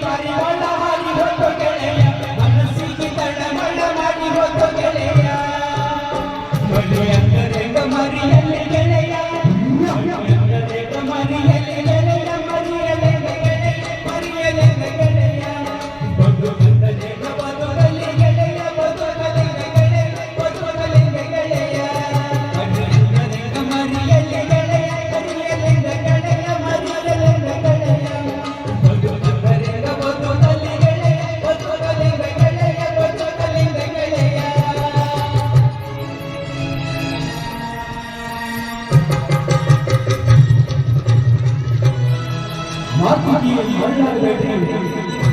ಪರಿಮಳ ಹಾರಿ ಹೋದ ಗೆಳೆಯ ಮನಸ್ಸಿಗೆ ತಳಮಳ ಮಾಡಿ ಹೋದ ಗೆಳೆಯ ಮಳೆಯಂದರೆ ಮರಿಯಲ್ಲಿ ಗೆಳೆಯ ಮಳೆಯಂದರೆ ಮರಿಯಲ್ಲಿ ಗೆಳೆಯ ಮರಿಯಲೆ ಗೆಳೆಯ ಮರಿಯಲೆ ಗೆಳೆಯ ಬದುಕಲ್ಲಿ ಬದುಕಲಿ ಗೆಳೆಯ ಬದುಕಲಿ ಗೆಳೆಯ ಬದುಕಲಿ ಗೆಳೆಯ ಮಳೆಯಂದರೆ ಮರಿಯಲ್ಲಿ ಗೆಳೆಯ ಮರಿಯಲೆ ಗೆಳೆಯ ಮರಿಯಲೆ ಗೆಳೆಯ ಬದುಕಲ್ಲಿ ಬದುಕಲಿ ಗೆಳೆಯ ಬದುಕಲಿ ಗೆಳೆಯ ಬದುಕಲಿ ಗೆಳೆಯ ಮಾತಿಗೆ ಮಳ್ಳಾಗಬೇಡಿ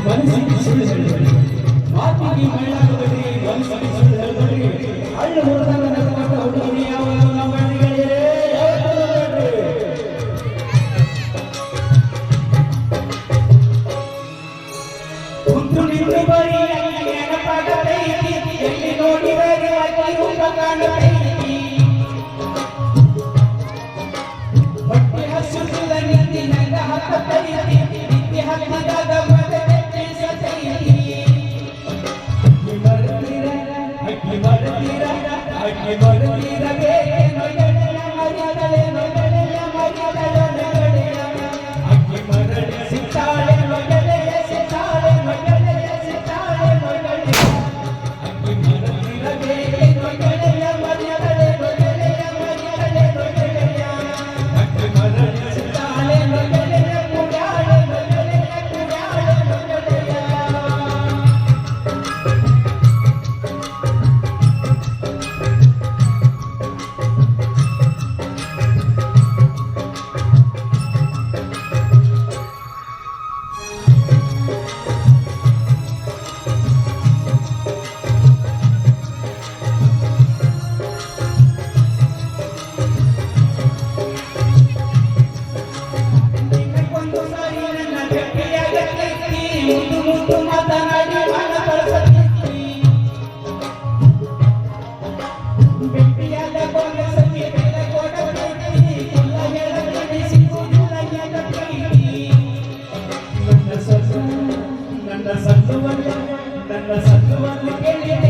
ಮನಸ್ಸಿಗೆ ಸುಳ್ಳು ಹೇಳಬೇಡಿ ಮಾತಿಗೆ ಮಳ್ಳಾಗಬೇಡಿ ಮನಸ್ಸಿಗೆ ಸುಳ್ಳು ಹೇಳಬೇಡಿ ಹಳ್ಳ ಹೊರದಾಗ ನಗಮಟ್ಟ ಹುಡುಗರು ಯಾವಾಗ ನಮ್ಮ ಹಳ್ಳಿಗಳಿಗೆ ಕುಂತು ನಿಂತು ಬರೀ ನೆನಪಾಗತೈತಿ ಎಲ್ಲಿ ನೋಡಿದರೆ ಅಕ್ಕಿ ರೂಪ ಕಾಣತೈತಿ ಹೊಟ್ಟೆ ಹಸುತ್ತಿಲ್ಲ ನಿಂತಿ ನಂಗ ಹತ್ತೈತಿ ನಿತ್ಯ ಹತ್ತಿದಾಗ ಮಗದಕ್ಕೆ ಸತೈತಿ ಅಕ್ಕಿ ಮರತೀರ ಬೇಕೆ ನೊಗಡೆಯ ಮರಿಯದಳೆ ನೊಗಡೆಯ ಮರಿಯದಳೆ ನೊಗಡೆಯ ಅಕ್ಕಿ ಮರಳಿ ಸಿಕ್ತಾಳೆ ನೊಗಡೆಯ ಸಿಕ್ತಾಳೆ ನೊಗಡೆಯ ಸಿಕ್ತಾಳೆ ನೊಗಡೆಯ ಅಕ್ಕಿ ಮರತೀರ ಬೇಕೆ ನೊಗಡೆಯ ಮರಿಯದಳೆ ನೊಗಡೆಯ ಮರಿಯದಳೆ ನೊಗಡೆಯ ಅಕ್ಕಿ ಮರಳಿ ಸಿಕ್ತಾಳೆ ನೊಗಡೆಯ ಕುಡಾಳೆ ನೊಗಡೆಯ ಕುಡಾಳೆ ನೊಗಡೆಯ ಒಂದು ಸಾರಿ ನನ್ನ ಭೇಟಿಯಾಗತೈತಿ ಮುದ್ದು ಮುದ್ದು ಮಾತನಾಡಿ ಮನ ಕಳಿಸತೈತಿ ಭೇಟಿಯಾದ ಕೊಂದ ಸತಿ ಬೆಲೆ ಕೊಡತೈತಿ ಎಲ್ಲ ಹೇಳತೈತಿ ಸಿಕ್ಕುವುದಿಲ್ಲ ಎಂದ ಪ್ರೀತಿ ನನ್ನ ಸದ್ದುವನ್ನು ಕೇಳಿದೆ